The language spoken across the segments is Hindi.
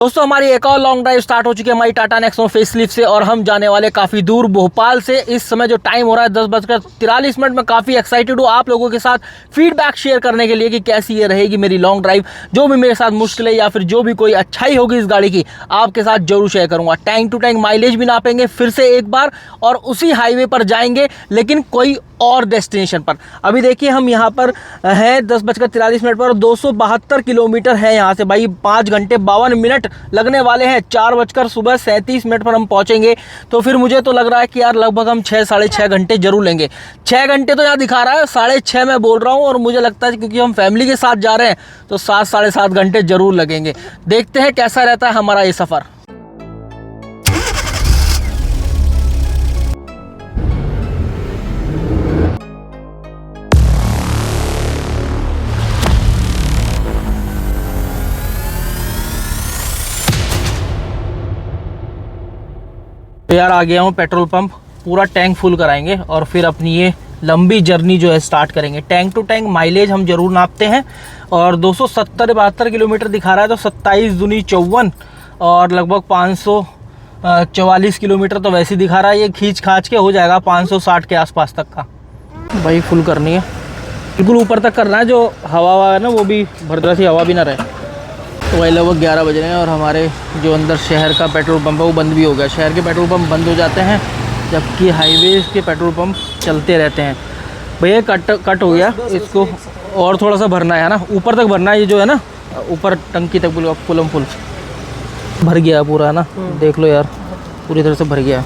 दोस्तों हमारी एक और लॉन्ग ड्राइव स्टार्ट हो चुकी है हमारी टाटा नेक्सॉन फेसलिफ्ट से और हम जाने वाले काफ़ी दूर भोपाल से। इस समय जो टाइम हो रहा है 10:43 में काफ़ी एक्साइटेड हूँ आप लोगों के साथ फीडबैक शेयर करने के लिए कि कैसी ये रहेगी मेरी लॉन्ग ड्राइव। जो भी मेरे साथ मुश्किल है या फिर जो भी कोई अच्छाई होगी इस गाड़ी की आपके साथ जरूर शेयर करूँगा। टैंक टू टैंक माइलेज भी नापेंगे फिर से एक बार और उसी हाईवे पर जाएंगे लेकिन कोई और डेस्टिनेशन पर। अभी देखिए हम यहाँ पर हैं 10:43 पर और 272 किलोमीटर है यहाँ से। भाई 5 घंटे 52 मिनट लगने वाले हैं। 4:37 पर हम पहुँचेंगे। तो फिर मुझे तो लग रहा है कि यार लगभग हम 6 साढ़े 6 घंटे जरूर लेंगे। 6 घंटे तो यहाँ दिखा रहा है, 6:30 मैं बोल रहा हूँ और मुझे लगता है क्योंकि हम फैमिली के साथ जा रहे हैं तो 7 साढ़े 7 घंटे जरूर लगेंगे। देखते हैं कैसा रहता है हमारा ये सफ़र। तो यार आ गया हूँ पेट्रोल पंप, पूरा टैंक फुल कराएंगे और फिर अपनी ये लंबी जर्नी जो है स्टार्ट करेंगे। टैंक टू टैंक माइलेज हम जरूर नापते हैं और 270-72 किलोमीटर दिखा रहा है तो 27 दूनी 54 और लगभग 544 किलोमीटर तो वैसे ही दिखा रहा है। ये खींच खाच के हो जाएगा 560 के आसपास तक का। भाई फुल करनी है, बिल्कुल ऊपर तक करना है, जो हवा है ना वो भी भरदरा सी हवा भी ना रहे। तो वही लगभग 11 बज रहे हैं और हमारे जो अंदर शहर का पेट्रोल पंप है वो बंद भी हो गया। शहर के पेट्रोल पंप बंद हो जाते हैं जबकि हाईवेज के पेट्रोल पंप चलते रहते हैं। भैया कट हो गया, इसको और थोड़ा सा भरना है ना, ऊपर तक भरना है। ये जो है ना ऊपर टंकी तक फुल भर गया पूरा है ना, देख लो यार पूरी तरह से भर गया।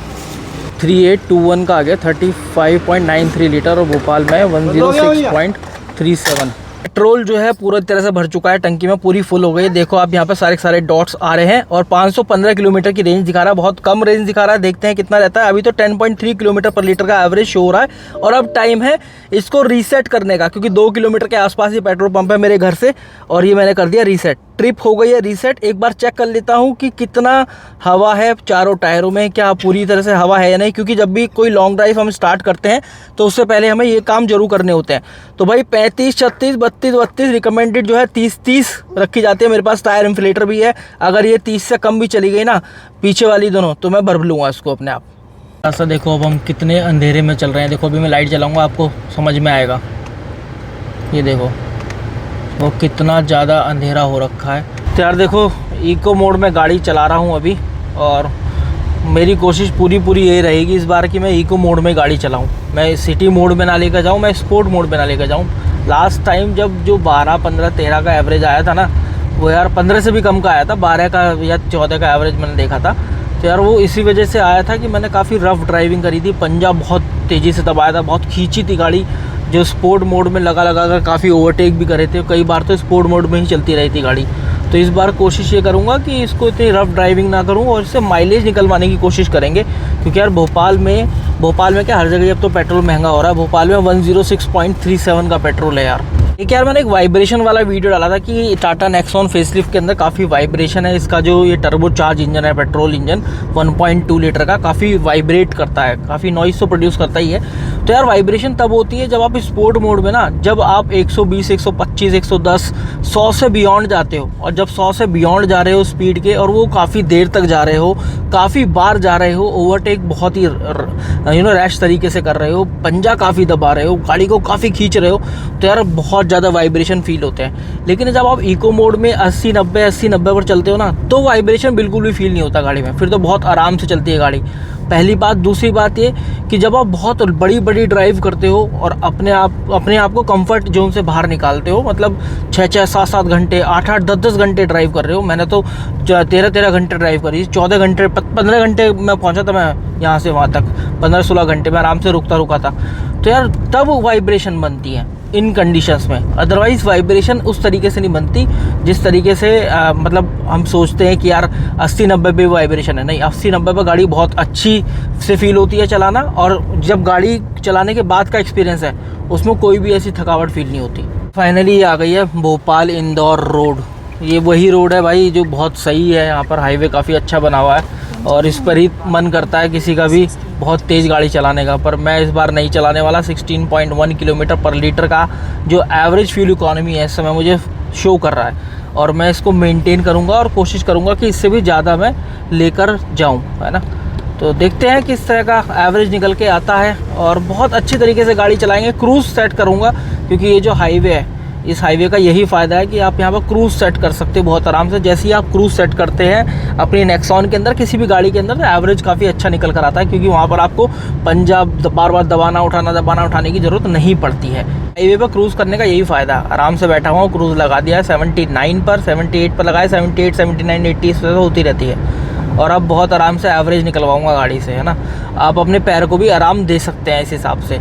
3821 का आ गया 35.93 लीटर और भोपाल में 106.37। पेट्रोल जो है पूरी तरह से भर चुका है, टंकी में पूरी फुल हो गई। देखो आप यहाँ पे सारे डॉट्स आ रहे हैं और 515 किलोमीटर की रेंज दिखा रहा है, बहुत कम रेंज दिखा रहा है। देखते हैं कितना रहता है। अभी तो 10.3 किलोमीटर पर लीटर का एवरेज शो हो रहा है और अब टाइम है इसको रीसेट करने का क्योंकि 2 किलोमीटर के आसपास ये पेट्रोल पंप है मेरे घर से और ये मैंने कर दिया रीसेट। ट्रिप हो गई है रीसेट। एक बार चेक कर लेता हूँ कि कितना हवा है चारों टायरों में, क्या पूरी तरह से हवा है या नहीं, क्योंकि जब भी कोई लॉन्ग ड्राइव हम स्टार्ट करते हैं तो उससे पहले हमें ये काम जरूर करने होते हैं। तो भाई 35, 36, 32 रिकमेंडेड जो है 30 रखी जाती है। मेरे पास टायर इन्फ्लेटर भी है, अगर ये 30 से कम भी चली गई ना पीछे वाली दोनों तो मैं भर लूँगा इसको अपने आप। ऐसा देखो अब हम कितने अंधेरे में चल रहे हैं। देखो अभी मैं लाइट जलाऊँगा आपको समझ में आएगा। ये देखो वो कितना ज़्यादा अंधेरा हो रखा है। तो यार देखो इको मोड में गाड़ी चला रहा हूँ अभी और मेरी कोशिश पूरी यही रहेगी इस बार कि मैं इको मोड में गाड़ी चलाऊँ। मैं सिटी मोड में ना लेकर जाऊँ, मैं स्पोर्ट मोड में ना लेकर जाऊँ। लास्ट टाइम जब जो 12, 15, 13 का एवरेज आया था ना वो यार 15 से भी कम का आया था, 12 का या 14 का एवरेज मैंने देखा था। तो यार वो इसी वजह से आया था कि मैंने काफ़ी रफ़ ड्राइविंग करी थी, पंजा बहुत तेज़ी से दबाया था, बहुत खींची थी गाड़ी। जो स्पोर्ट मोड में लगा कर काफ़ी ओवरटेक भी करे थे, कई बार तो स्पोर्ट मोड में ही चलती रही थी गाड़ी। तो इस बार कोशिश ये करूँगा कि इसको इतनी रफ़ ड्राइविंग ना करूँ और इससे माइलेज निकलवाने की कोशिश करेंगे क्योंकि यार भोपाल में क्या हर जगह अब तो पेट्रोल महंगा हो रहा है। भोपाल में 106.37 का पेट्रोल है यार। एक यार मैंने एक वाइब्रेशन वाला वीडियो डाला था कि टाटा नेक्सॉन फेसलिफ्ट के अंदर काफ़ी वाइब्रेशन है। इसका जो ये टर्बो चार्ज इंजन है पेट्रोल इंजन 1.2 लीटर का, काफ़ी वाइब्रेट करता है, काफ़ी नॉइस तो प्रोड्यूस करता ही है। तो यार वाइब्रेशन तब होती है जब आप स्पोर्ट मोड में ना, जब आप 120, 125, 110, 100 से बियॉन्ड जाते हो और जब 100 से बियॉन्ड जा रहे हो स्पीड के और वो काफ़ी देर तक जा रहे हो, काफ़ी बार जा रहे हो, ओवरटेक बहुत ही रैश तरीके से कर रहे हो, पंजा काफ़ी दबा रहे हो, गाड़ी को काफ़ी खींच रहे हो, तो यार बहुत ज़्यादा वाइब्रेशन फील होते हैं। लेकिन जब आप इको मोड में 80-90 पर चलते हो ना तो वाइब्रेशन बिल्कुल भी फील नहीं होता गाड़ी में, फिर तो बहुत आराम से चलती है गाड़ी। पहली बात। दूसरी बात ये कि जब आप बहुत बड़ी ड्राइव करते हो और अपने आप को कंफर्ट जोन से बाहर निकालते हो, मतलब 6-6, 7-7 घंटे, 8-8, 10-10 घंटे ड्राइव कर रहे हो। मैंने तो 13-13 घंटे ड्राइव करी, 14 घंटे 15 घंटे मैं पहुंचा था मैं यहाँ से वहाँ तक, 15-16 घंटे में आराम से रुका था। तो यार तब वाइब्रेशन बनती है इन कंडीशंस में, अदरवाइज़ वाइब्रेशन उस तरीके से नहीं बनती जिस तरीके से मतलब हम सोचते हैं कि यार 80-90 पे वाइब्रेशन है। नहीं, 80-90 पे गाड़ी बहुत अच्छी से फील होती है चलाना और जब गाड़ी चलाने के बाद का एक्सपीरियंस है उसमें कोई भी ऐसी थकावट फील नहीं होती। फाइनली आ गई है भोपाल इंदौर रोड। ये वही रोड है भाई जो बहुत सही है, यहाँ पर हाईवे काफ़ी अच्छा बना हुआ है और इस पर ही मन करता है किसी का भी बहुत तेज़ गाड़ी चलाने का। पर मैं इस बार नहीं चलाने वाला। 16.1 किलोमीटर पर लीटर का जो एवरेज फ्यूल इकोनॉमी है इस समय मुझे शो कर रहा है और मैं इसको मेंटेन करूँगा और कोशिश करूँगा कि इससे भी ज़्यादा मैं लेकर जाऊँ, है ना। तो देखते हैं किस तरह का एवरेज निकल के आता है, और बहुत अच्छी तरीके से गाड़ी चलाएंगे। क्रूज़ सेट करूँगा, क्योंकि ये जो हाईवे है, इस हाईवे का यही फ़ायदा है कि आप यहाँ पर क्रूज़ सेट कर सकते हो बहुत आराम से। जैसे ही आप क्रूज़ सेट करते हैं अपनी नेक्सॉन के अंदर, किसी भी गाड़ी के अंदर, तो एवरेज काफ़ी अच्छा निकल कर आता है, क्योंकि वहाँ पर आपको पंजा बार बार दबाना उठाने की ज़रूरत नहीं पड़ती है। हाईवे पर क्रूज़ करने का यही फ़ायदा, आराम से बैठा हुआ हूँ, क्रूज़ लगा दिया है 79 पर, 78 पर लगाए, 78, 79, 80 इस तरह से होती रहती है, और अब बहुत आराम से एवरेज निकलवाऊँगा गाड़ी से, है ना। आप अपने पैर को भी आराम दे सकते हैं इस हिसाब से।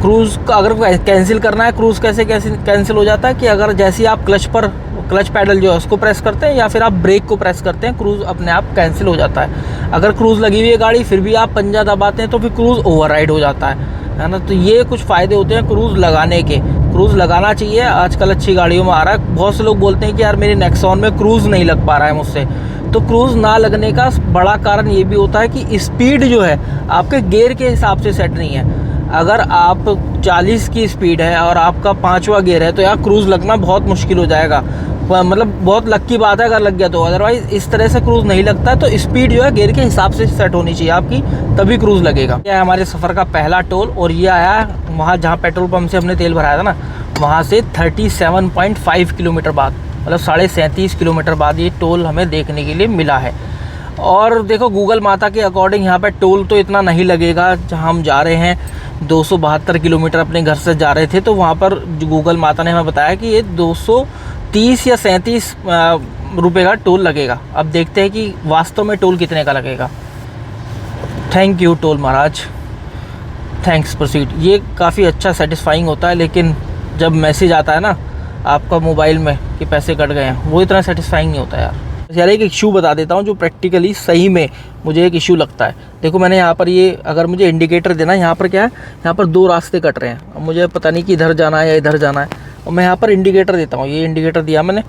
क्रूज़ का अगर कैंसिल करना है, क्रूज़ कैसे कैंसिल हो जाता है कि अगर जैसे ही आप क्लच पैडल जो है उसको प्रेस करते हैं या फिर आप ब्रेक को प्रेस करते हैं, क्रूज़ अपने आप कैंसिल हो जाता है। अगर क्रूज़ लगी हुई है गाड़ी फिर भी आप पंजा दबाते हैं तो फिर क्रूज़ ओवरराइड हो जाता है ना। तो ये कुछ फ़ायदे होते हैं क्रूज़ लगाने के। क्रूज़ लगाना चाहिए, आजकल अच्छी गाड़ियों में आ रहा है। बहुत से लोग बोलते हैं कि यार मेरी नेक्सॉन में क्रूज़ नहीं लग पा रहा है मुझसे, तो क्रूज़ ना लगने का बड़ा कारण ये भी होता है कि स्पीड जो है आपके गियर के हिसाब से सेट नहीं है। अगर आप 40 की स्पीड है और आपका 5वां गियर है तो यार क्रूज़ लगना बहुत मुश्किल हो जाएगा, मतलब बहुत लक की बात है अगर लग गया तो। अदरवाइज़ इस तरह से क्रूज़ नहीं लगता है। तो स्पीड जो है गियर के हिसाब से सेट होनी चाहिए आपकी, तभी क्रूज़ लगेगा। यह है हमारे सफ़र का पहला टोल, और ये आया वहाँ जहाँ पेट्रोल पंप से हमने तेल भराया था ना, वहाँ से 37.5 किलोमीटर बाद, मतलब 37.5 किलोमीटर बाद ये टोल हमें देखने के लिए मिला है। और देखो गूगल माता के अकॉर्डिंग यहाँ पे टोल तो इतना नहीं लगेगा। जहाँ हम जा रहे हैं 272 किलोमीटर अपने घर से जा रहे थे, तो वहाँ पर गूगल माता ने हमें बताया कि ये 230 या 37 रुपये का टोल लगेगा। अब देखते हैं कि वास्तव में टोल कितने का लगेगा। Thank you toll Maharaj, thanks proceed. ये काफ़ी अच्छा सेटिस्फाइंग होता है, लेकिन जब मैसेज आता है ना आपका मोबाइल में कि पैसे कट गए हैं, वो इतना सेटिस्फाइंग नहीं होता यार। एक इशू बता देता हूँ जो प्रैक्टिकली सही में मुझे एक इशू लगता है। देखो मैंने यहाँ पर ये, अगर मुझे इंडिकेटर देना, यहाँ पर क्या है, यहाँ पर 2 रास्ते कट रहे हैं। अब मुझे पता नहीं कि इधर जाना है या इधर जाना है, और मैं यहाँ पर इंडिकेटर देता हूँ। ये इंडिकेटर दिया मैंने,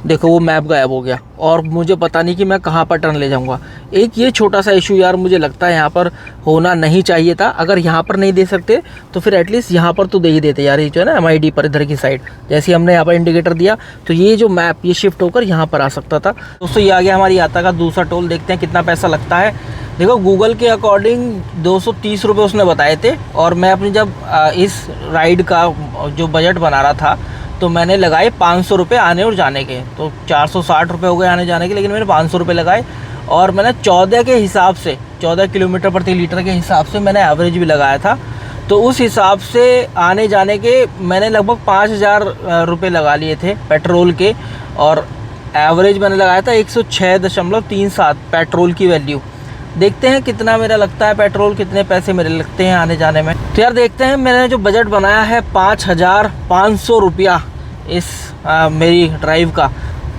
देखो वो मैप गायब हो गया, और मुझे पता नहीं कि मैं कहाँ पर टर्न ले जाऊँगा। एक ये छोटा सा इशू यार मुझे लगता है यहाँ पर होना नहीं चाहिए था। अगर यहाँ पर नहीं दे सकते तो फिर एटलीस्ट यहाँ पर तो दे ही देते यार। ये जो है ना MID पर इधर की साइड, जैसे हमने यहाँ पर इंडिकेटर दिया तो ये जो मैप ये शिफ्ट होकर यहाँ पर आ सकता था। दोस्तों ये आ गया हमारी यात्रा का दूसरा टोल। देखते हैं कितना पैसा लगता है। देखो गूगल के अकॉर्डिंग 230 रुपये उसने बताए थे, और मैं अपनी जब इस राइड का जो बजट बना रहा था तो मैंने लगाए 500 रुपये आने और जाने के, तो 460 रुपये हो गए आने जाने के, लेकिन मैंने 500 रुपये लगाए। और मैंने 14 के हिसाब से, 14 किलोमीटर प्रति लीटर के हिसाब से मैंने एवरेज भी लगाया था। तो उस हिसाब से आने जाने के मैंने लगभग 5000 रुपये लगा लिए थे पेट्रोल के, और एवरेज मैंने लगाया था 106.37 पेट्रोल की वैल्यू। देखते हैं कितना मेरा लगता है पेट्रोल, कितने पैसे मेरे लगते हैं आने जाने में। तो यार देखते हैं, मैंने जो बजट बनाया है 5500 रुपया इस मेरी ड्राइव का,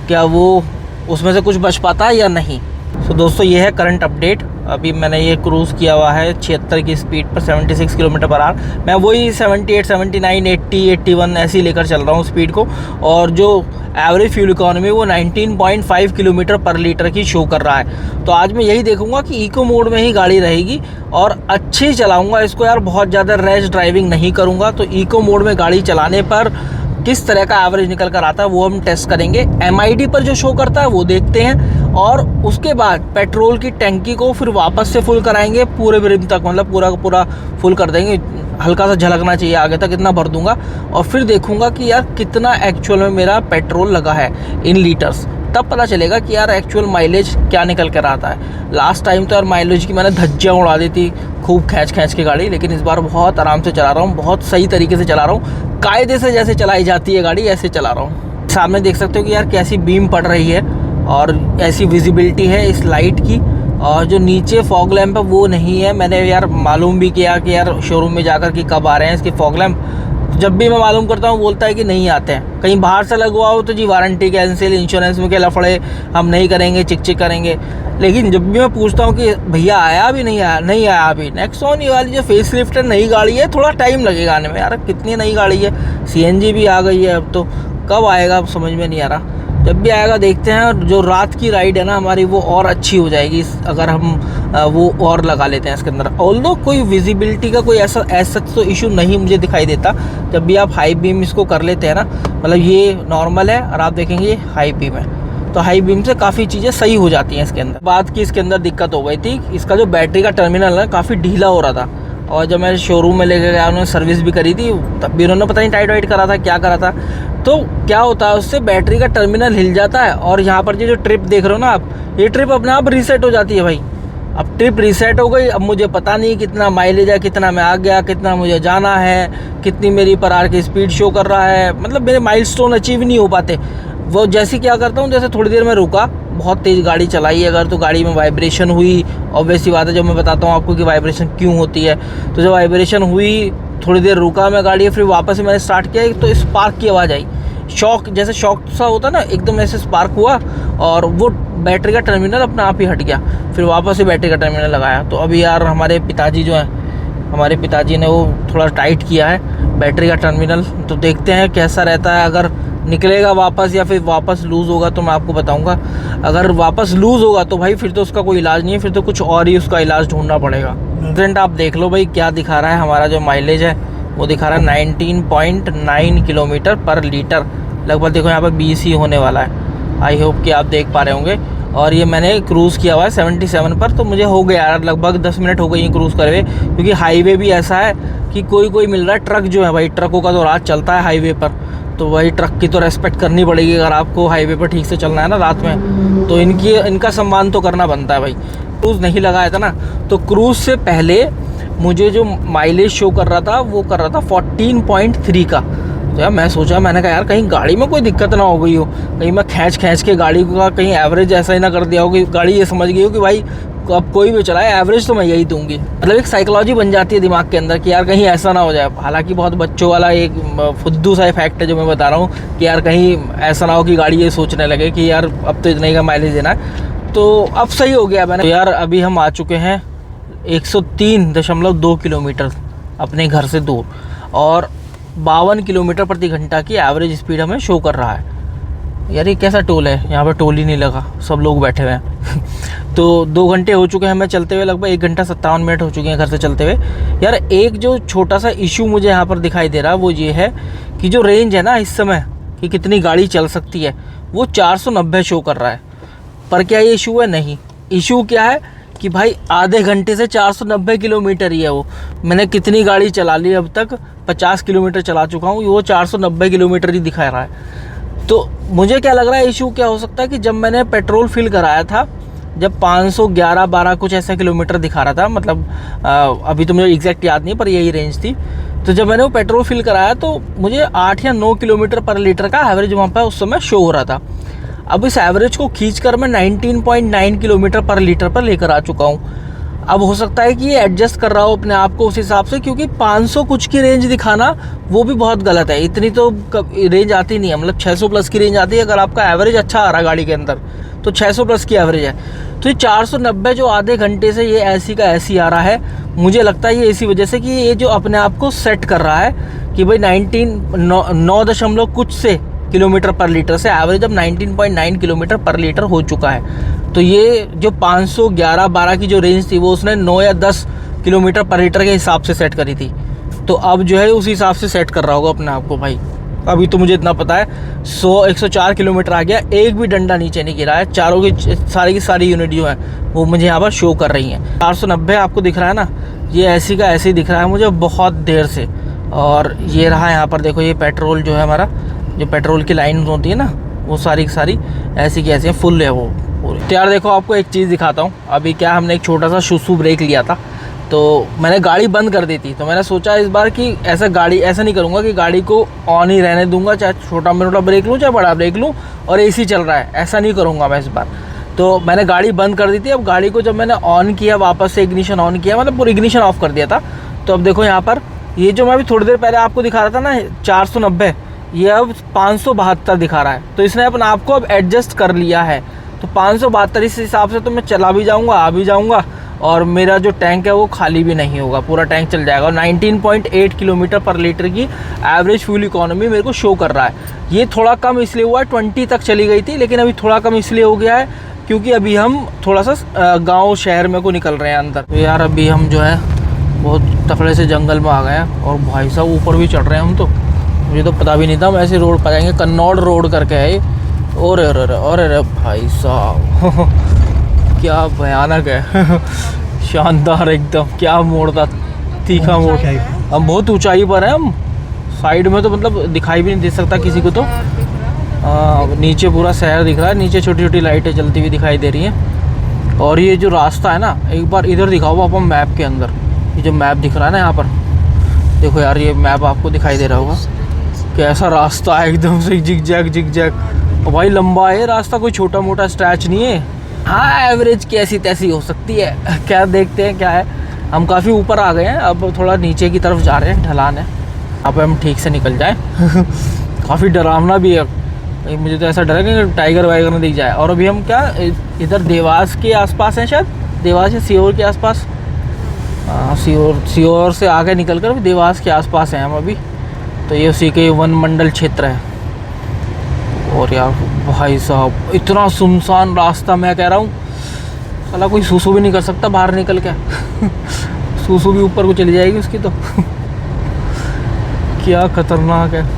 क्या वो उसमें से कुछ बच पाता है या नहीं। तो दोस्तों ये है करंट अपडेट। अभी मैंने ये क्रूज़ किया हुआ है 76 की स्पीड पर 76 किलोमीटर पर आवर। मैं वही 78, 79, 80, 81 ऐसे लेकर चल रहा हूँ स्पीड को, और जो एवरेज फ्यूल इकोनॉमी वो 19.5 किलोमीटर पर लीटर की शो कर रहा है। तो आज मैं यही देखूंगा कि इको मोड में ही गाड़ी रहेगी और अच्छी चलाऊंगा इसको यार, बहुत ज़्यादा रैश ड्राइविंग नहीं करूँगा। तो इको मोड में गाड़ी चलाने पर किस तरह का एवरेज निकल कर आता है वो हम टेस्ट करेंगे। MID पर जो शो करता है वो देखते हैं, और उसके बाद पेट्रोल की टंकी को फिर वापस से फुल कराएंगे पूरे ब्रिम तक, मतलब पूरा का पूरा फुल कर देंगे। हल्का सा झलकना चाहिए आगे तक, इतना भर दूंगा, और फिर देखूंगा कि यार कितना एक्चुअल में मेरा पेट्रोल लगा है इन लीटर्स। तब पता चलेगा कि यार एक्चुअल माइलेज क्या निकल कर आता है। लास्ट टाइम तो यार माइलेज की मैंने धज्जियाँ उड़ा दी थी खूब खींच के गाड़ी, लेकिन इस बार बहुत आराम से चला रहा हूँ, बहुत सही तरीके से चला रहा हूँ, कायदे से जैसे चलाई जाती है गाड़ी ऐसे चला रहा हूँ। सामने देख सकते हो कि यार कैसी बीम पड़ रही है और ऐसी विजिबिलिटी है इस लाइट की, और जो नीचे फॉग लैंप है वो नहीं है। मैंने यार मालूम भी किया कि यार शोरूम में जाकर कि कब आ रहे हैं इसके फॉग लैंप। जब भी मैं मालूम करता हूँ बोलता है कि नहीं आते हैं। कहीं बाहर से लगवाओ तो जी वारंटी कैंसिल, इंश्योरेंस में क्या लफड़े, हम नहीं करेंगे, चिक करेंगे। लेकिन जब भी मैं पूछता हूँ कि भैया आया भी नहीं आया अभी। नेक्सॉन ये वाली जो फेस लिफ्ट है नई गाड़ी है, थोड़ा टाइम लगेगा आने में। यार कितनी नई गाड़ी है, CNG भी आ गई है अब, तो कब आएगा अब समझ में नहीं आ रहा। जब भी आएगा देखते हैं। जो रात की राइड है ना हमारी वो और अच्छी हो जाएगी अगर हम वो और लगा लेते हैं इसके अंदर। ऑल्दो कोई विजिबिलिटी का कोई ऐसा तो इशू नहीं मुझे दिखाई देता जब भी आप हाई बीम इसको कर लेते हैं ना। मतलब ये नॉर्मल है और आप देखेंगे ये हाई बीम है, तो हाई बीम से काफ़ी चीज़ें सही हो जाती हैं इसके अंदर। बात की इसके अंदर दिक्कत हो गई थी, इसका जो बैटरी का टर्मिनल है काफ़ी ढीला हो रहा था, और जब मैं शोरूम में लेके गया उन्होंने सर्विस भी करी थी, तब भी उन्होंने पता नहीं टाइट वाइट करा था क्या करा था। तो क्या होता है उससे बैटरी का टर्मिनल हिल जाता है, और यहाँ पर ये जो ट्रिप देख रहे हो ना आप, ये ट्रिप अपने आप रीसेट हो जाती है भाई। अब ट्रिप रीसेट हो गई, अब मुझे पता नहीं कितना माइलेज है, कितना मैं आ गया, कितना मुझे जाना है, कितनी मेरी पर आवर की स्पीड शो कर रहा है, मतलब मेरे माइलस्टोन अचीव नहीं हो पाते। वो जैसे क्या करता हूँ, जैसे थोड़ी देर में रुका, बहुत तेज़ गाड़ी चलाई अगर तो गाड़ी में वाइब्रेशन हुई, ऑब्वियस सी बात है, जब मैं बताता हूँ आपको कि वाइब्रेशन क्यों होती है। तो जब वाइब्रेशन हुई, थोड़ी देर रुका मैं गाड़ी, फिर वापस से मैंने स्टार्ट किया तो स्पार्क की आवाज़ आई, शॉक, जैसे शॉक सा होता ना, एकदम ऐसे स्पार्क हुआ और वो बैटरी का टर्मिनल अपने आप ही हट गया। फिर वापस से बैटरी का टर्मिनल लगाया। तो अभी यार हमारे पिताजी जो हैं, हमारे पिताजी ने वो थोड़ा टाइट किया है बैटरी का टर्मिनल, तो देखते हैं कैसा रहता है। अगर निकलेगा वापस या फिर वापस लूज़ होगा तो मैं आपको बताऊंगा। अगर वापस लूज़ होगा तो भाई फिर तो उसका कोई इलाज नहीं है, फिर तो कुछ और ही उसका इलाज ढूंढना पड़ेगा। फ्रेंड आप देख लो भाई क्या दिखा रहा है, हमारा जो माइलेज है वो दिखा रहा है 19.9 किलोमीटर पर लीटर। लगभग देखो यहाँ पर 20 ही होने वाला है। आई होप कि आप देख पा रहे होंगे। और ये मैंने क्रूज़ किया हुआ है 77 पर, तो मुझे हो गया यार, लगभग 10 मिनट हो गई क्रूज़ करे, क्योंकि हाईवे भी ऐसा है कि कोई मिल रहा है। ट्रक जो है भाई, ट्रकों का तो रात चलता है हाईवे पर, तो वही ट्रक की तो रेस्पेक्ट करनी पड़ेगी अगर आपको हाईवे पर ठीक से चलना है ना रात में, तो इनका सम्मान तो करना बनता है भाई। क्रूज़ नहीं लगाया था ना, तो क्रूज़ से पहले मुझे जो माइलेज शो कर रहा था वो कर रहा था 14.3 का। तो यार मैं सोचा, मैंने कहा यार कहीं गाड़ी में कोई दिक्कत ना हो गई हो, कहीं मैं खींच के गाड़ी का कहीं एवरेज ऐसा ही ना कर दिया हो कि गाड़ी ये समझ गई हो कि भाई अब कोई भी चलाए एवरेज तो मैं यही दूंगी। मतलब एक साइकोलॉजी बन जाती है दिमाग के अंदर कि यार कहीं ऐसा ना हो जाए। हालांकि बहुत बच्चों वाला एक फुद्दू सा इफेक्ट है जो मैं बता रहा हूँ कि यार कहीं ऐसा ना हो कि गाड़ी ये सोचने लगे कि यार अब तो इतने का माइलेज देना है। तो अब सही हो गया मैंने। तो यार अभी हम आ चुके हैं 103.2 किलोमीटर अपने घर से दूर, और 52 किलोमीटर प्रति घंटा की एवरेज स्पीड हमें शो कर रहा है। यार ये कैसा टोल है, यहाँ पे टोल ही नहीं लगा, सब लोग बैठे हुए हैं। तो 2 घंटे हो चुके हैं हमें चलते हुए, लगभग 1 घंटा 57 मिनट हो चुके हैं घर से चलते हुए। यार एक जो छोटा सा इशू मुझे यहाँ पर दिखाई दे रहा है वो ये है कि जो रेंज है ना इस समय कि कितनी गाड़ी चल सकती है, वो 490 शो कर रहा है। पर क्या ये इशू है? नहीं। इशू क्या है कि भाई आधे घंटे से 490 किलोमीटर ही है वो। मैंने कितनी गाड़ी चला ली अब तक, 50 किलोमीटर चला चुका हूँ, वो 490 किलोमीटर ही दिखा रहा है। तो मुझे क्या लग रहा है इशू क्या हो सकता है कि जब मैंने पेट्रोल फिल कराया था, जब 511-12 कुछ ऐसा किलोमीटर दिखा रहा था, मतलब अभी तो मुझे एग्जैक्ट याद नहीं पर यही रेंज थी। तो जब मैंने वो पेट्रोल फिल कराया तो मुझे 8 या 9 किलोमीटर पर लीटर का एवरेज वहाँ पर उस समय शो हो रहा था। अब इस एवरेज को खींचकर मैं 19.9 किलोमीटर पर लीटर पर लेकर आ चुका हूँ। अब हो सकता है कि ये एडजस्ट कर रहा हो अपने आप को उस हिसाब से, क्योंकि 500 कुछ की रेंज दिखाना वो भी बहुत गलत है। इतनी तो रेंज आती नहीं है, मतलब 600 प्लस की रेंज आती है अगर आपका एवरेज अच्छा आ रहा है गाड़ी के अंदर, तो 600 प्लस की एवरेज है। तो ये 490 जो आधे घंटे से ये ऐसी का ऐसी आ रहा है, मुझे लगता है ये इसी वजह से कि ये जो अपने आप को सेट कर रहा है कि भाई 9 कुछ से किलोमीटर पर लीटर से एवरेज अब 19.9 किलोमीटर पर लीटर हो चुका है। तो ये जो 511-12 की जो रेंज थी वो उसने 9 या 10 किलोमीटर पर लीटर के हिसाब से सेट करी थी। तो अब जो है उस हिसाब से सेट कर रहा होगा अपने आप को भाई। अभी तो मुझे इतना पता है 104 किलोमीटर आ गया, एक भी डंडा नीचे नहीं गिरा है। चारों की सारी यूनिट जो है वो मुझे यहाँ पर शो कर रही हैं। 490 आपको दिख रहा है ना, ये ऐसी का ऐसे ही दिख रहा है मुझे बहुत देर से। और ये रहा यहाँ पर देखो, ये पेट्रोल जो है हमारा, जो पेट्रोल की लाइन होती है ना, वो सारी की सारी ऐसी की ऐसी फुल है वो पूरी। तो यार देखो आपको एक चीज़ दिखाता हूँ। अभी क्या हमने एक छोटा सा शुशु ब्रेक लिया था, तो मैंने गाड़ी बंद कर दी थी। तो मैंने सोचा इस बार कि ऐसा नहीं करूँगा कि गाड़ी को ऑन ही रहने दूंगा, चाहे छोटा मोटा ब्रेक लूँ चाहे बड़ा ब्रेक लूँ और एसी चल रहा है, ऐसा नहीं करूँगा मैं इस बार। तो मैंने गाड़ी बंद कर दी थी। अब गाड़ी को जब मैंने ऑन किया, वापस से इग्निशन ऑन किया, मतलब पूरी इग्निशन ऑफ कर दिया था। तो अब देखो यहाँ पर ये जो मैं अभी थोड़ी देर पहले आपको दिखा रहा था ना 490, ये अब 572 दिखा रहा है। तो इसने अपने आप को अब एडजस्ट कर लिया है। तो 572 इस हिसाब से तो मैं चला भी जाऊंगा, आ भी जाऊंगा, और मेरा जो टैंक है वो खाली भी नहीं होगा, पूरा टैंक चल जाएगा। और 19.8 किलोमीटर पर लीटर की एवरेज फ्यूल इकोनॉमी मेरे को शो कर रहा है। ये थोड़ा कम इसलिए हुआ है, 20 तक चली गई थी, लेकिन अभी थोड़ा कम इसलिए हो गया है क्योंकि अभी हम थोड़ा सा गांव शहर में को निकल रहे हैं अंदर। तो यार अभी हम जो है बहुत तकड़े से जंगल में आ गए हैं और भाई साहब ऊपर भी चढ़ रहे हैं हम तो। मुझे तो पता भी नहीं था हम ऐसे रोड पर जाएंगे, कन्नौड़ रोड करके है ये। और भाई साहब क्या भयानक है शानदार एकदम, क्या मोड़ था, तीखा मोड़। हम बहुत ऊंचाई पर हैं, हम साइड में तो मतलब दिखाई भी नहीं दे सकता किसी को। तो नीचे पूरा शहर दिख रहा है, नीचे छोटी छोटी लाइटें जलती हुई दिखाई दे रही हैं। और ये जो रास्ता है ना, एक बार इधर दिखाओ आप मैप के अंदर, ये जो मैप दिख रहा है ना यहाँ पर, देखो यार ये मैप आपको दिखाई दे रहा होगा, कैसा रास्ता है एकदम से जिग जैग। और भाई लंबा है रास्ता, कोई छोटा मोटा स्ट्रेच नहीं है। हाँ एवरेज की ऐसी तैसी हो सकती है क्या, देखते हैं क्या है। हम काफ़ी ऊपर आ गए हैं, अब थोड़ा नीचे की तरफ जा रहे हैं, ढलान है, अब हम ठीक से निकल जाए काफ़ी डरावना भी है, मुझे तो ऐसा डर है कि टाइगर वाइगर न दिख जाए। और अभी हम क्या इधर देवास के आसपास हैं, शायद देवास या सीहोर के आसपास, सीहोर से आगे निकल कर देवास के आसपास हैं हम अभी। तो ये उसी के वन मंडल क्षेत्र है। और यार भाई साहब इतना सुनसान रास्ता, मैं कह रहा हूँ साला कोई सूसू भी नहीं कर सकता बाहर निकल के सूसू भी ऊपर को चली जाएगी उसकी तो क्या खतरनाक है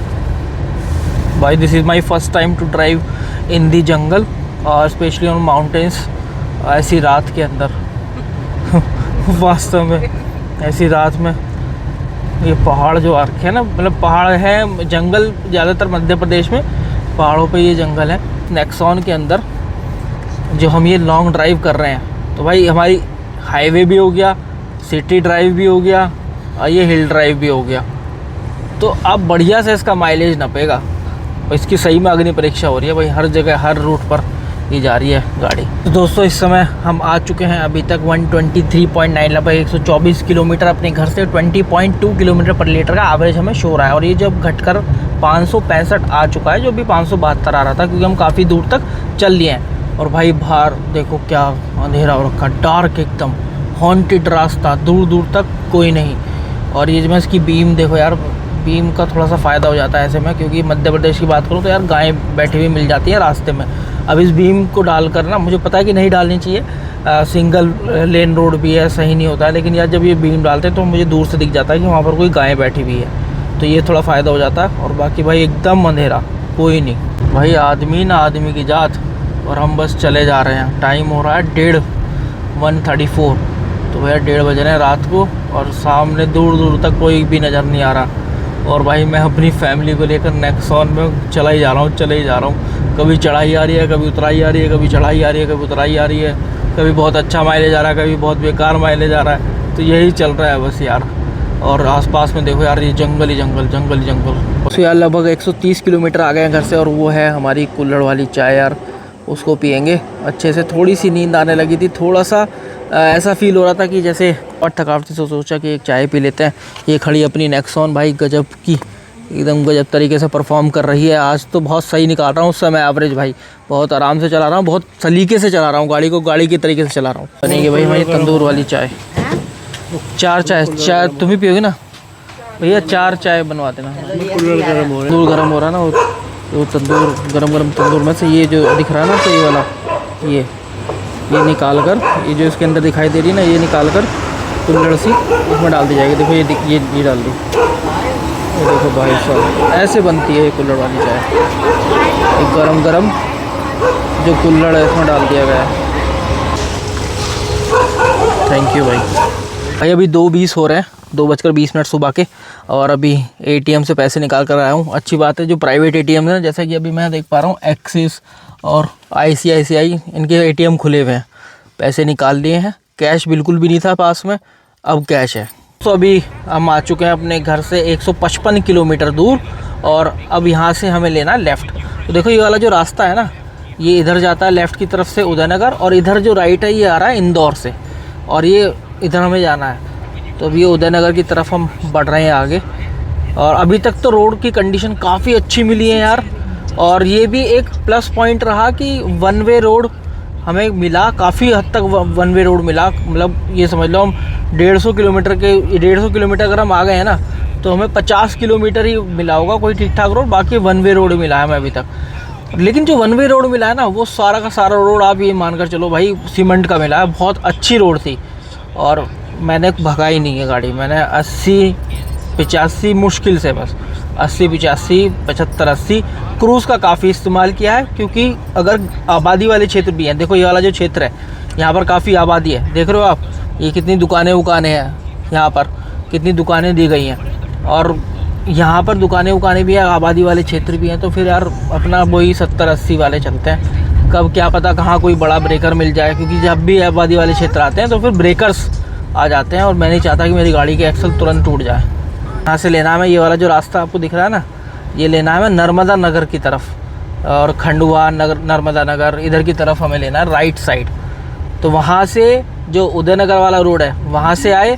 भाई। This is my first time to drive in the jungle और स्पेशली ऑन माउंटेन्स, ऐसी रात के अंदर वास्तव में ऐसी रात में। ये पहाड़ जो रखे हैं ना, मतलब पहाड़ है, जंगल ज़्यादातर मध्य प्रदेश में पहाड़ों पे ये जंगल है। नेक्सॉन के अंदर जो हम ये लॉन्ग ड्राइव कर रहे हैं, तो भाई हमारी हाईवे भी हो गया, सिटी ड्राइव भी हो गया और ये हिल ड्राइव भी हो गया। तो अब बढ़िया से इसका माइलेज नपेगा। इसकी सही में अग्नि परीक्षा हो रही है भाई, हर जगह हर रूट पर ये जा रही है गाड़ी। तो दोस्तों इस समय हम आ चुके हैं अभी तक 123.9 लगभग 124 किलोमीटर अपने घर से, 20.2 किलोमीटर पर लीटर का एवरेज हमें शो रहा है। और ये जब घटकर 565 आ चुका है, जो भी 572 आ रहा था, क्योंकि हम काफ़ी दूर तक चल लिए हैं। और भाई बाहर देखो क्या अंधेरा हो रखा, डार्क एकदम, हॉन्टेड रास्ता, दूर दूर तक कोई नहीं। और ये जो मैं इसकी बीम देखो यार, बीम का थोड़ा सा फ़ायदा हो जाता है ऐसे में, क्योंकि मध्य प्रदेश की बात करूँ तो यार गायें बैठी हुई मिल जाती हैं रास्ते में। अब इस बीम को डालकर ना, मुझे पता है कि नहीं डालनी चाहिए, सिंगल लेन रोड भी है, सही नहीं होता है, लेकिन यार जब ये बीम डालते हैं तो मुझे दूर से दिख जाता है कि वहाँ पर कोई गायें बैठी हुई है, तो ये थोड़ा फ़ायदा हो जाता है। और बाकी भाई एकदम अंधेरा, कोई नहीं भाई, आदमी ना आदमी की जात। और हम बस चले जा रहे हैं, टाइम हो रहा है 1:34, तो भैया 1:30 बज रहे हैं रात को, और सामने दूर दूर तक कोई भी नज़र नहीं आ रहा। और भाई मैं अपनी फैमिली को लेकर नेक्सॉन में चला ही जा रहा हूँ, कभी चढ़ाई आ रही है, कभी उतराई आ रही है, कभी चढ़ाई आ रही है, कभी उतराई आ रही है, कभी बहुत अच्छा माइलेज आ रहा है, कभी बहुत बेकार माइलेज आ रहा है। तो यही चल रहा है बस यार। और आसपास में देखो यार ये जंगल ही जंगल। तो यार लगभग 130 किलोमीटर आ गए हैं घर से, और वो है हमारी कुल्हड़ वाली चाय यार, उसको पियेंगे अच्छे से। थोड़ी सी नींद आने लगी थी, थोड़ा सा ऐसा फील हो रहा था कि जैसे और थकावट से सोचा कि एक चाय पी लेते हैं। ये खड़ी अपनी नेक्सॉन भाई गजब की, एकदम गजब तरीके से परफॉर्म कर रही है। आज तो बहुत सही निकाल रहा हूँ, उस समय एवरेज भाई बहुत आराम से चला रहा हूँ, बहुत सलीके से चला रहा हूँ गाड़ी को, गाड़ी के तरीके से चला रहा हूँ। बनेगी भाई हमारी तंदूर वाली चाय, 4 चाय तुम ही पियोगे ना भैया? 4 चाय बनवा देना। तंदूर गर्म हो रहा है ना, वो तंदूर गरम तंदूर में से ये जो दिख रहा है ना, तो ये वाला ये निकाल कर, ये जो इसके अंदर दिखाई दे रही है ना, ये निकाल कर कुल्हड़ सी इसमें डाल दी जाएगी। देखो ये डाल दी, ये देखो भाई साहब ऐसे बनती है ये कुल्हड़ वाली चाय। एक गरम जो कुल्हड़ है इसमें डाल दिया गया है। थैंक यू भाई। अभी 2:20 हो रहे हैं, 2:20 सुबह के, और अभी ATM से पैसे निकाल कर आया हूँ। अच्छी बात है, जो प्राइवेट ATM है, जैसा कि अभी मैं देख पा रहा हूँ एक्सिस और ICICI इनके ATM खुले हुए हैं, पैसे निकाल लिए हैं। कैश बिल्कुल भी नहीं था पास में, अब कैश है। तो अभी हम आ चुके हैं अपने घर से 155 किलोमीटर दूर, और अब यहाँ से हमें लेना लेफ़्ट। तो देखो ये वाला जो रास्ता है ना, ये इधर जाता है लेफ़्ट की तरफ से उदयनगर, और इधर जो राइट है ये आ रहा है इंदौर से, और ये इधर हमें जाना है। तो अभी ये उदयनगर की तरफ हम बढ़ रहे हैं आगे। और अभी तक तो रोड की कंडीशन काफ़ी अच्छी मिली है यार, और ये भी एक प्लस पॉइंट रहा कि 1 वे रोड हमें मिला, काफ़ी हद तक 1 वे रोड मिला। मतलब ये समझ लो हम 150 किलोमीटर अगर हम आ गए हैं ना, तो हमें 50 किलोमीटर ही मिला होगा कोई ठीक ठाक रोड, बाकी 1 वे रोड मिला है हमें अभी तक। लेकिन जो वन वे रोड मिला है ना, वो सारा का सारा रोड आप ये मानकर चलो भाई सीमेंट का मिला है। बहुत अच्छी रोड थी और मैंने भगाई नहीं है गाड़ी। मैंने 80-85 मुश्किल से, बस 80-85, 75-80 क्रूज़ का काफ़ी इस्तेमाल किया है। क्योंकि अगर आबादी वाले क्षेत्र भी हैं, देखो ये वाला जो क्षेत्र है यहाँ पर काफ़ी आबादी है, देख रहे हो आप, ये कितनी दुकानें हैं, यहाँ पर कितनी दुकानें दी गई हैं और यहाँ पर दुकानें भी है, आबादी वाले क्षेत्र भी हैं। तो फिर यार अपना वही 70-80 वाले चलते हैं। कब क्या पता कहाँ कोई बड़ा ब्रेकर मिल जाए, क्योंकि जब भी आबादी वाले क्षेत्र आते हैं तो फिर ब्रेकर्स आ जाते हैं और मैं नहीं चाहता कि मेरी गाड़ी के एक्सल तुरंत टूट जाए। यहाँ से लेना है ये वाला जो रास्ता आपको दिख रहा है ना, ये लेना है नर्मदा नगर की तरफ और खंडवा नगर, नर्मदा नगर इधर की तरफ हमें लेना है राइट साइड। तो वहाँ से जो उदयनगर वाला रोड है वहाँ से आए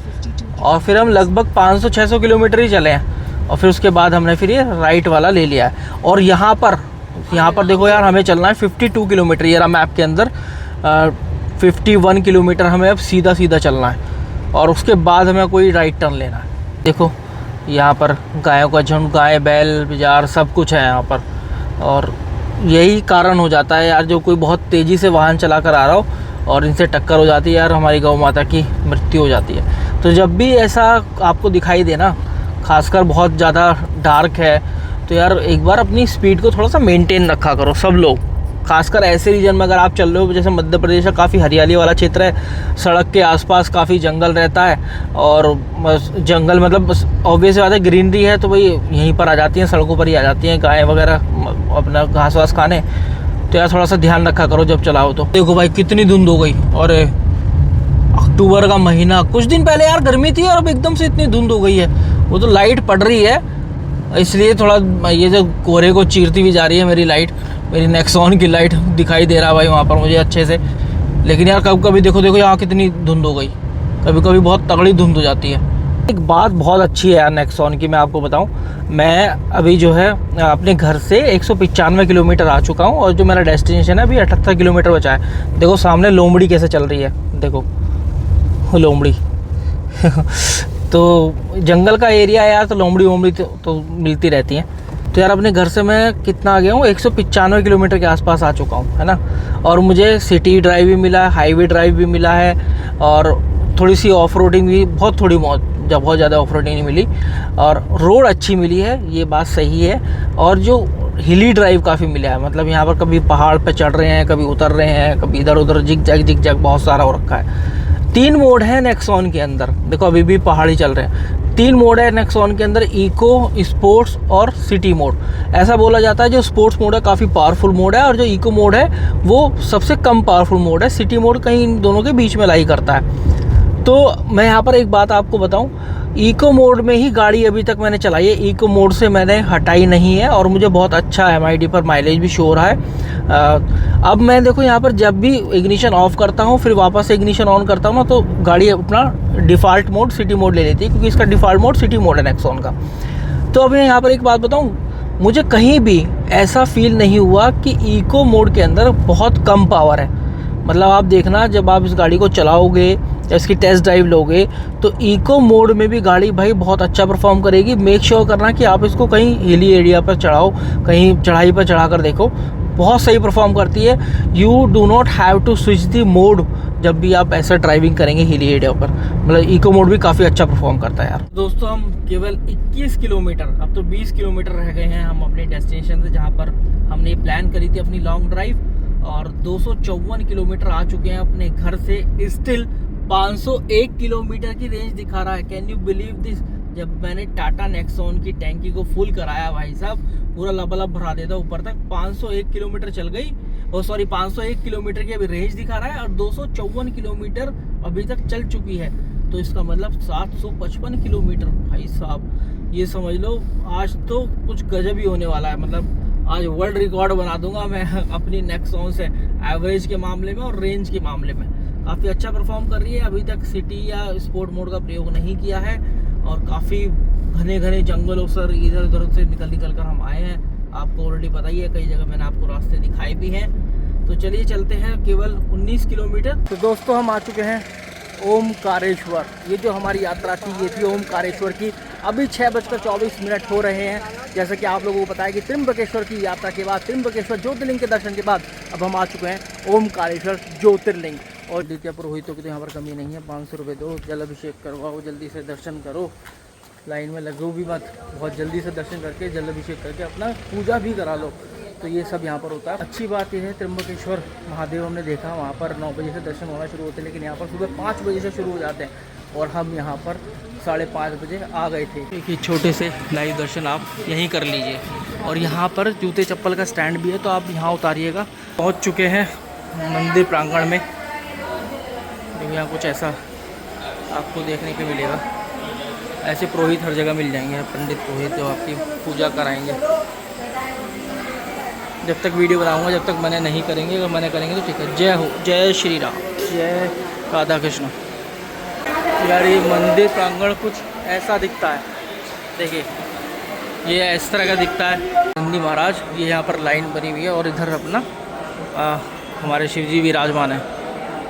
और फिर हम लगभग 500-600 किलोमीटर ही चले हैं और फिर उसके बाद हमने फिर ये राइट वाला ले लिया है। और यहाँ पर देखो यार, हमें चलना है 52 किलोमीटर, ये रहा मैप के अंदर 51 किलोमीटर हमें अब सीधा चलना है और उसके बाद हमें कोई राइट टर्न लेना है। देखो यहाँ पर गायों का झुंड, गाय बैल बाजार सब कुछ है यहाँ पर। और यही कारण हो जाता है यार, जो कोई बहुत तेज़ी से वाहन चला कर आ रहा हो और इनसे टक्कर हो जाती है यार, हमारी गौ माता की मृत्यु हो जाती है। तो जब भी ऐसा आपको दिखाई दे ना, खासकर बहुत ज़्यादा डार्क है, तो यार एक बार अपनी स्पीड को थोड़ा सा मेंटेन रखा करो सब लोग। खासकर ऐसे रीजन में अगर आप चल रहे हो, जैसे मध्य प्रदेश का काफ़ी हरियाली वाला क्षेत्र है, सड़क के आसपास काफ़ी जंगल रहता है और जंगल मतलब ऑब्वियस बात है ग्रीनरी है, तो भाई यहीं पर आ जाती हैं, सड़कों पर ही आ जाती हैं गाय वगैरह अपना घास वास खाने। तो यार थोड़ा सा ध्यान रखा करो जब चलाओ तो। देखो भाई कितनी धुंध हो गई, और अक्टूबर का महीना, कुछ दिन पहले यार गर्मी थी और अब एकदम से इतनी धुंध हो गई है। वो तो लाइट पड़ रही है इसलिए थोड़ा ये जो कोहरे को चीरती हुई जा रही है मेरी लाइट, मेरी नेक्सॉन की लाइट दिखाई दे रहा है भाई वहाँ पर मुझे अच्छे से। लेकिन यार कभी कभी देखो यहाँ कितनी धुंध हो गई, कभी कभी बहुत तगड़ी धुंध हो जाती है। एक बात बहुत अच्छी है यार नेक्सॉन की, मैं आपको बताऊं, मैं अभी जो है अपने घर से 195 किलोमीटर आ चुका हूं और जो मेरा डेस्टिनेशन है अभी 78 किलोमीटर बचा है। देखो सामने लोमड़ी कैसे चल रही है, देखो लोमड़ी तो जंगल का एरिया है यार, तो लोमड़ी तो मिलती रहती हैं। तो यार अपने घर से मैं कितना आ गया हूँ, 195 किलोमीटर के आसपास आ चुका हूँ, है ना। और मुझे सिटी ड्राइव भी मिला है, हाईवे ड्राइव भी मिला है और थोड़ी सी ऑफ रोडिंग भी, बहुत ज़्यादा ऑफ रोडिंग नहीं मिली और रोड अच्छी मिली है, ये बात सही है। और जो हिली ड्राइव काफ़ी मिला है, मतलब यहाँ पर कभी पहाड़ पे चढ़ रहे हैं, कभी उतर रहे हैं, कभी इधर उधर जिग जैग बहुत सारा हो रखा है। 3 मोड है नेक्सॉन के अंदर, देखो अभी भी पहाड़ी चल रहे हैं। 3 मोड है नेक्सॉन के अंदर, इको, स्पोर्ट्स और सिटी मोड। ऐसा बोला जाता है जो स्पोर्ट्स मोड है काफ़ी पावरफुल मोड है और जो इको मोड है वो सबसे कम पावरफुल मोड है। सिटी मोड कहीं इन दोनों के बीच में लाई करता है। तो मैं यहाँ पर एक बात आपको बताऊँ, इको मोड में ही गाड़ी अभी तक मैंने चलाई है, इको मोड से मैंने हटाई नहीं है और मुझे बहुत अच्छा MID पर माइलेज भी शो हो रहा है। अब मैं देखो यहाँ पर जब भी इग्निशन ऑफ करता हूँ फिर वापस से इग्निशन ऑन करता हूँ ना, तो गाड़ी अपना डिफ़ॉल्ट मोड सिटी मोड ले लेती है, क्योंकि इसका डिफ़ॉल्ट मोड सिटी मोड है नेक्सॉन का। तो अब मैं यहाँ पर एक बात बताऊँ, मुझे कहीं भी ऐसा फील नहीं हुआ कि इको मोड के अंदर बहुत कम पावर है। मतलब आप देखना जब आप इस गाड़ी को चलाओगे या इसकी टेस्ट ड्राइव लोगे तो इको मोड में भी गाड़ी भाई बहुत अच्छा परफॉर्म करेगी। मेक श्योर करना कि आप इसको कहीं हिली एरिया पर चढ़ाओ, कहीं चढ़ाई पर चढ़ा कर देखो, बहुत सही परफॉर्म करती है। You do not have to switch the mode जब भी आप ऐसा ड्राइविंग करेंगे हिली एरिया पर, मतलब इको मोड भी काफ़ी अच्छा परफॉर्म करता है यार। दोस्तों हम केवल 21 किलोमीटर, अब तो 20 किलोमीटर रह गए हैं हम अपने डेस्टिनेशन से, जहाँ पर हमने प्लान करी थी अपनी लॉन्ग ड्राइव, और 254 किलोमीटर आ चुके हैं अपने घर से। स्टिल 501 किलोमीटर की रेंज दिखा रहा है। Can you believe this? जब मैंने टाटा नेक्सॉन की टैंकी को फुल कराया भाई साहब, पूरा लबालब भरा देता ऊपर तक, 501 किलोमीटर चल गई, और सॉरी 501 किलोमीटर की अभी रेंज दिखा रहा है और 254 किलोमीटर अभी तक चल चुकी है। तो इसका मतलब 755 किलोमीटर भाई साहब, ये समझ लो आज तो कुछ गजब ही होने वाला है। मतलब आज वर्ल्ड रिकॉर्ड बना दूंगा मैं अपनी नेक्सॉन से, एवरेज के मामले में और रेंज के मामले में। काफ़ी अच्छा परफॉर्म कर रही है। अभी तक सिटी या स्पोर्ट मोड का प्रयोग नहीं किया है और काफ़ी घने घने जंगलों से इधर उधर से निकल कर हम आए हैं। आपको ऑलरेडी पता ही है, कई जगह मैंने आपको रास्ते दिखाए भी हैं। तो चलिए चलते हैं केवल 19 किलोमीटर। तो दोस्तों हम आ चुके हैं ओमकारेश्वर। ये जो हमारी यात्रा थी ये थी ओमकारेश्वर की। अभी 6:24 हो रहे हैं। जैसे कि आप लोगों को पता है कि त्र्यंबकेश्वर की यात्रा के बाद, त्र्यंबकेश्वर ज्योतिर्लिंग के दर्शन के बाद अब हम आ चुके हैं ओमकारेश्वर ज्योतिर्लिंग। और द्वितीय पुरोहितों की तो यहाँ पर कमी नहीं है, 500 रुपये दो, जल अभिषेक करवाओ, जल्दी से दर्शन करो, लाइन में लगो भी मत, बहुत जल्दी से दर्शन करके जल अभिषेक करके अपना पूजा भी करा लो। तो ये सब यहाँ पर होता है। अच्छी बात यह है, त्र्यंबकेश्वर महादेव हमने देखा वहाँ पर 9 बजे से दर्शन होना शुरू होते हैं, लेकिन यहाँ पर सुबह 5 बजे से शुरू हो जाते हैं और हम यहाँ पर 5:30 बजे आ गए थे। एक छोटे से लाइव दर्शन आप यहीं कर लीजिए। और यहाँ पर जूते चप्पल का स्टैंड भी है, तो आप यहाँ उतारिएगा। पहुँच चुके हैं मंदिर प्रांगण में। यहाँ कुछ ऐसा आपको देखने को मिलेगा। ऐसे पुरोहित हर जगह मिल जाएंगे, पंडित पुरोहित जो आपकी पूजा कराएंगे। जब तक वीडियो बनाऊंगा, जब तक मना नहीं करेंगे, अगर मना करेंगे तो ठीक है। जय हो, जय श्री राम, जय राधा कृष्ण। यार ये मंदिर प्रांगण कुछ ऐसा दिखता है, देखिए ये इस तरह का दिखता है। नंदी महाराज ये यहाँ पर लाइन बनी हुई है और इधर अपना हमारे शिव जी विराजमान है।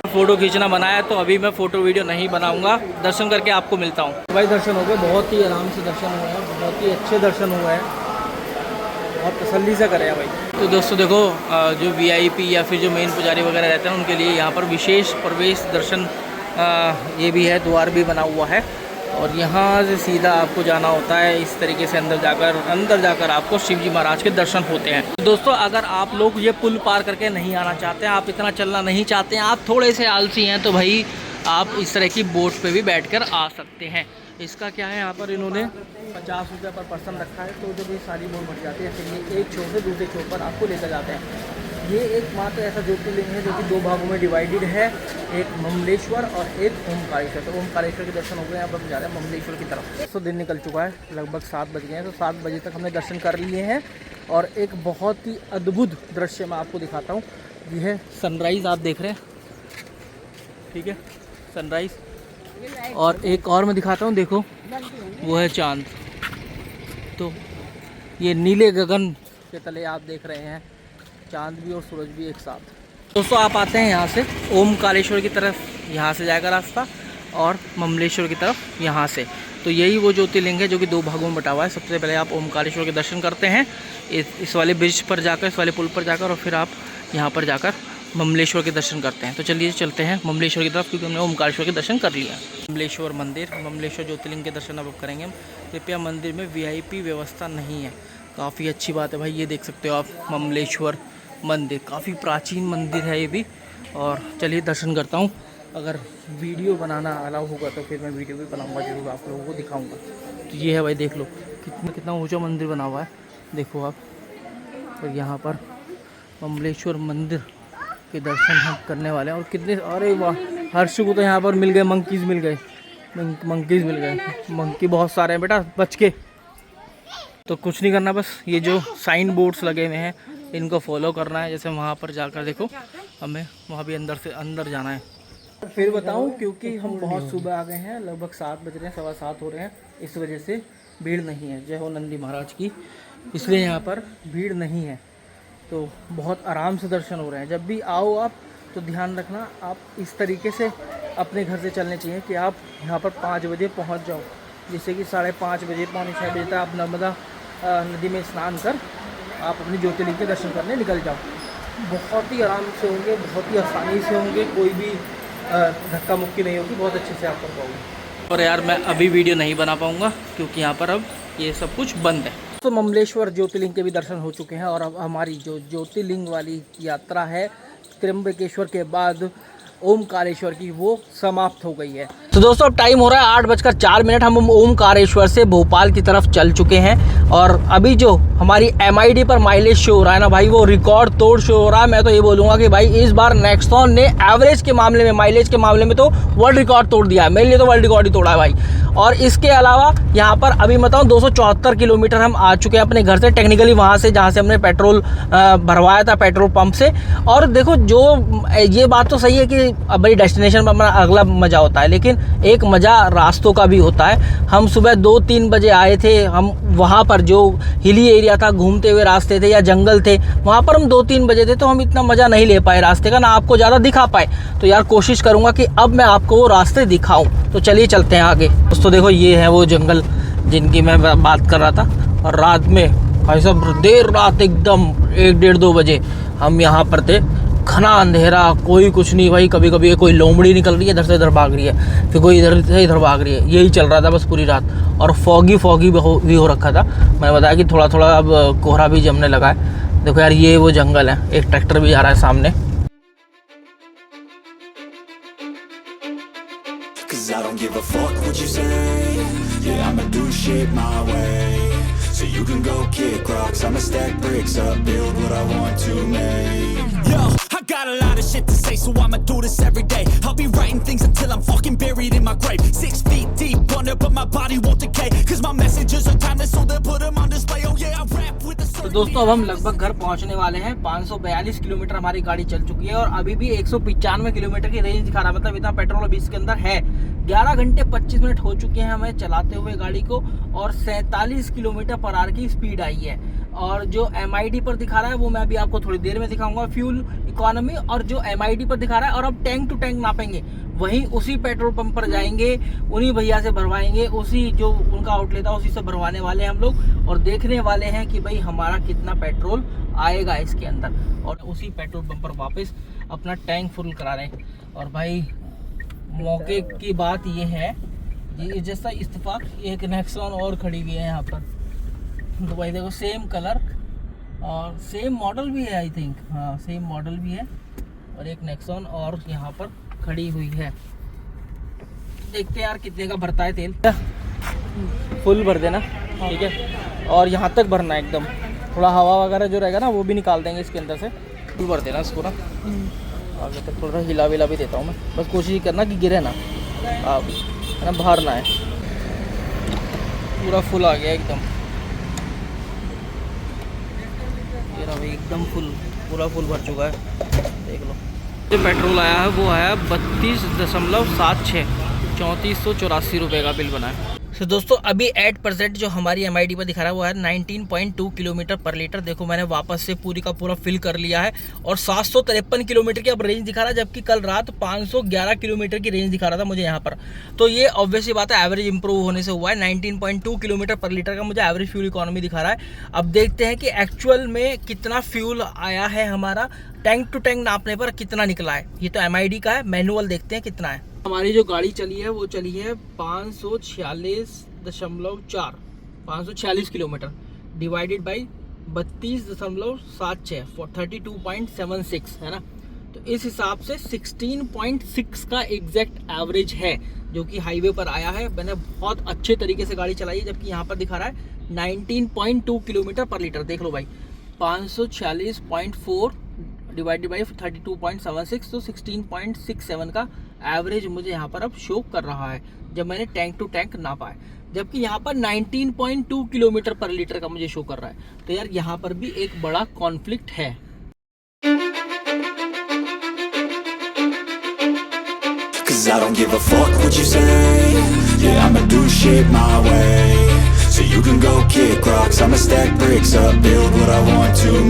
फ़ोटो खींचना बनाया तो अभी मैं फ़ोटो वीडियो नहीं बनाऊंगा, दर्शन करके आपको मिलता हूँ। भाई दर्शन हो गए, बहुत ही आराम से दर्शन हुए हैं, बहुत ही अच्छे दर्शन हुए हैं, बहुत तसल्ली से करें भाई। तो दोस्तों देखो, जो वीआईपी या फिर जो मेन पुजारी वगैरह रहते हैं उनके लिए यहाँ पर विशेष प्रवेश दर्शन ये भी है, द्वार भी बना हुआ है और यहाँ से सीधा आपको जाना होता है। इस तरीके से अंदर जाकर आपको शिव जी महाराज के दर्शन होते हैं। तो दोस्तों अगर आप लोग ये पुल पार करके नहीं आना चाहते हैं, आप इतना चलना नहीं चाहते हैं, आप थोड़े से आलसी हैं, तो भाई आप इस तरह की बोट पे भी बैठकर आ सकते हैं। इसका क्या है, यहाँ पर इन्होंने 50 रुपये पर पर्सन रखा है। तो जब ये सारी बोट भर जाती है फिर ये एक छोर से दूसरे छोर पर आपको लेकर जाते हैं। ये एकमात्र ऐसा ज्योतिर्लिंग है जो कि 2 भागों में डिवाइडेड है, एक ममलेश्वर और एक ओमकारेश्वर। तो ओमकारेश्वर के दर्शन हो गए, यहाँ पर हम जा रहे हैं ममलेश्वर की तरफ। तो दिन निकल चुका है, लगभग 7 बज गए हैं। तो 7 बजे तक हमने दर्शन कर लिए हैं और एक बहुत ही अद्भुत दृश्य मैं आपको दिखाता हूँ। ये है सनराइज़, आप देख रहे हैं, ठीक है, सनराइज़। और एक और मैं दिखाता हूँ, देखो वो है चाँद। तो ये नीले गगन के तले आप देख रहे हैं चांद भी और सूरज भी एक साथ। दोस्तों आप आते हैं यहाँ से ओमकारेश्वर की तरफ, यहाँ से जाएगा रास्ता, और ममलेश्वर की तरफ यहाँ से। तो यही वो ज्योतिर्लिंग है जो कि 2 भागों में बटा हुआ है। सबसे पहले आप ओमकारेश्वर के दर्शन करते हैं इस वाले ब्रिज पर जाकर, इस वाले पुल पर जाकर, और फिर आप यहाँ पर जाकर ममलेश्वर के दर्शन करते हैं। तो चलिए चलते हैं ममलेश्वर की तरफ, क्योंकि हमने ओमकारेश्वर के दर्शन कर लिया। ममलेश्वर मंदिर, ममलेश्वर ज्योतिर्लिंग के दर्शन अब करेंगे हम। कृपया मंदिर में VIP व्यवस्था नहीं है, काफ़ी अच्छी बात है भाई। ये देख सकते हो आप ममलेश्वर मंदिर, काफ़ी प्राचीन मंदिर है ये भी। और चलिए दर्शन करता हूँ। अगर वीडियो बनाना अलाउ होगा तो फिर मैं वीडियो भी बनाऊँगा, जरूर आप लोगों को दिखाऊँगा। तो ये है भाई, देख लो कितना ऊंचा मंदिर बना हुआ है, देखो आप। तो यहाँ पर ममलेश्वर मंदिर के दर्शन हम करने वाले हैं। और कितने, अरे वाह, हर्ष को तो यहाँ पर मिल गए, मंकीज़ मिल गए, मंकीज़ मिल गए। मंकी बहुत सारे हैं बेटा, बच के। तो कुछ नहीं करना, बस ये जो साइन बोर्ड्स लगे हुए हैं इनको फॉलो करना है। जैसे वहाँ पर जाकर देखो, हमें वहाँ भी अंदर से अंदर जाना है। फिर बताऊँ, क्योंकि हम बहुत सुबह आ गए हैं, लगभग 7 बज रहे हैं, 7:15 हो रहे हैं, इस वजह से भीड़ नहीं है। जय हो नंदी महाराज की, इसलिए यहाँ पर भीड़ नहीं है। तो बहुत आराम से दर्शन हो रहे हैं। जब भी आओ आप तो ध्यान रखना, आप इस तरीके से अपने घर से चलने चाहिए कि आप यहाँ पर 5 बजे पहुँच जाओ, जिससे कि 5:30 बजे, 5:45 बजे तक आप नर्मदा नदी में स्नान कर आप अपनी ज्योतिर्लिंग के दर्शन करने निकल जाओ। बहुत ही आराम से होंगे, बहुत ही आसानी से होंगे, कोई भी धक्का मुक्की नहीं होगी, बहुत अच्छे से आप कर पाओगे। और यार मैं अभी वीडियो नहीं बना पाऊँगा क्योंकि यहाँ पर अब ये सब कुछ बंद है। तो ममलेश्वर ज्योतिर्लिंग के भी दर्शन हो चुके हैं और अब हमारी जो ज्योतिर्लिंग वाली यात्रा है त्र्यंबकेश्वर के बाद ओमकारेश्वर की, वो समाप्त हो गई है। तो दोस्तों अब टाइम हो रहा है 8:04। हम ओमकारेश्वर से भोपाल की तरफ चल चुके हैं और अभी जो हमारी MID पर माइलेज शो हो रहा है ना भाई, वो रिकॉर्ड तोड़ शो हो रहा है। मैं तो ये बोलूँगा कि भाई इस बार नेक्सॉन ने एवरेज के मामले में, माइलेज के मामले में तो वर्ल्ड रिकॉर्ड तोड़ दिया है। मेरे लिए तो वर्ल्ड रिकॉर्ड ही तोड़ा है भाई। और इसके अलावा यहाँ पर अभी बताऊँ 274 किलोमीटर हम आ चुके हैं अपने घर से, टेक्निकली वहाँ से जहाँ से हमने पेट्रोल भरवाया था पेट्रोल पंप से। और देखो, जो ये बात तो सही है कि भाई डेस्टिनेशन पर अपना अगला मज़ा होता है, लेकिन एक मज़ा रास्तों का भी होता है। हम सुबह 2-3 बजे आए थे, हम वहाँ पर जो हिली एरिया था, घूमते हुए रास्ते थे या जंगल थे, वहाँ पर हम 2-3 बजे थे, तो हम इतना मज़ा नहीं ले पाए रास्ते का, ना आपको ज़्यादा दिखा पाए। तो यार कोशिश करूँगा कि अब मैं आपको वो रास्ते दिखाऊँ। तो चलिए चलते हैं आगे। दोस्तों देखो, ये है वो जंगल जिनकी मैं बात कर रहा था। और रात में भाई साहब, देर रात एकदम 1-1:30-2 बजे हम यहाँ पर थे, घना अंधेरा, कोई कुछ नहीं भाई। कभी कभी कोई लोमड़ी निकल रही है, इधर से इधर भाग रही है, फिर कोई इधर से इधर भाग रही है, यही चल रहा था बस पूरी रात। और फॉगी भी हो रखा था। मैंने बताया कि थोड़ा थोड़ा अब कोहरा भी जमने लगा है। देखो यार, ये वो जंगल है, एक ट्रैक्टर भी आ रहा है सामने। So you can go kick rocks, I'ma stack bricks up, build what I want to make. Yo, I got a lot of shit to say, so I'ma do this every day. I'll be writing things until I'm fucking buried in my grave. 6 feet deep under, but my body won't decay. Cause my messages are timeless, so they'll put them on display. Oh yeah, I rap with the certain. तो दोस्तों, अब हम लगभग घर पहुंचने वाले हैं। 542 किलोमीटर हमारी गाड़ी चल चुकी है और अभी भी 195 किलोमीटर की रेंज दिखा रहा है। मतलब इतना पेट्रोल अभी इसके अंदर है। 11 घंटे 25 मिनट हो चुके हैं हमें चलाते हुए गाड़ी को, और 47 किलोमीटर पर आवर की स्पीड आई है। और जो MID पर दिखा रहा है वो मैं अभी आपको थोड़ी देर में दिखाऊंगा, फ्यूल इकोनॉमी, और जो MID पर दिखा रहा है। और अब टैंक टू टैंक नापेंगे, वहीं उसी पेट्रोल पंप पर जाएंगे, उन्हीं भैया से भरवाएंगे, उसी जो उनका आउटलेट था उसी से भरवाने वाले हैं हम लोग, और देखने वाले हैं कि भाई हमारा कितना पेट्रोल आएगा इसके अंदर। और उसी पेट्रोल पंप पर वापस अपना टैंक फुल करा रहे हैं। और भाई मौके की बात ये है, ये जैसा इत्तेफाक एक नेक्सॉन और खड़ी हुई है यहाँ पर। तो भाई देखो, सेम कलर और सेम मॉडल भी है, आई थिंक, हाँ सेम मॉडल भी है। और एक नेक्सॉन और यहाँ पर खड़ी हुई है। देखते हैं यार कितने का भरता है तेल। फुल भर देना, ठीक है। और यहाँ तक भरना है एकदम, थोड़ा हवा वगैरह जो रहेगा ना वो भी निकाल देंगे इसके अंदर से। फुल भर देना इसको ना। आगे तक थोड़ा हिला विला भी देता हूँ मैं, बस कोशिश करना कि गिरे ना, आप है ना, बाहर ना है। पूरा फुल आ गया एकदम, ये रहा भाई एकदम फुल, पूरा फुल भर चुका है, देख लो। जो पेट्रोल आया है वो आया 32.76, 3484 रुपये का बिल बना है। तो दोस्तों, अभी एट % जो हमारी MID पर दिखा रहा है वो है 19.2 किलोमीटर पर लीटर। देखो मैंने वापस से पूरी का पूरा फिल कर लिया है, और 753 किलोमीटर की अब रेंज दिखा रहा है, जबकि कल रात 511 किलोमीटर की रेंज दिखा रहा था मुझे यहाँ पर। तो ये ऑब्वियसली बात है, एवरेज इंप्रूव होने से हुआ है। 19.2 किलोमीटर पर लीटर का मुझे एवरेज फ्यूल इकोनॉमी दिखा रहा है। अब देखते हैं कि एक्चुअल में कितना फ्यूल आया है हमारा, टैंक टू टैंक नापने पर कितना निकला है। ये तो MID का है, मैनुअल देखते हैं कितना है। हमारी जो गाड़ी चली है वो चली है 546.4, 546 किलोमीटर डिवाइडेड बाई 32.76, 32.76 है ना। तो इस हिसाब से 16.6 का एग्जैक्ट एवरेज है जो कि हाईवे पर आया है। मैंने बहुत अच्छे तरीके से गाड़ी चलाई है, जबकि यहाँ पर दिखा रहा है 19.2 किलोमीटर पर लीटर। देख लो भाई, 546.4 डिवाइडेड बाई 32.76, तो 16.67 का एवरेज मुझे यहाँ पर अब शो कर रहा है जब मैंने टैंक टू टैंक नापा है। जबकि यहाँ पर 19.2 किलोमीटर पर लीटर का मुझे शो कर रहा है। तो यार यहाँ पर भी एक बड़ा कॉन्फ्लिक्ट है। I don't give a fuck what you say. Yeah, I'ma do shit my way. So you can go kick rocks, I'ma stack bricks up, build what I want to.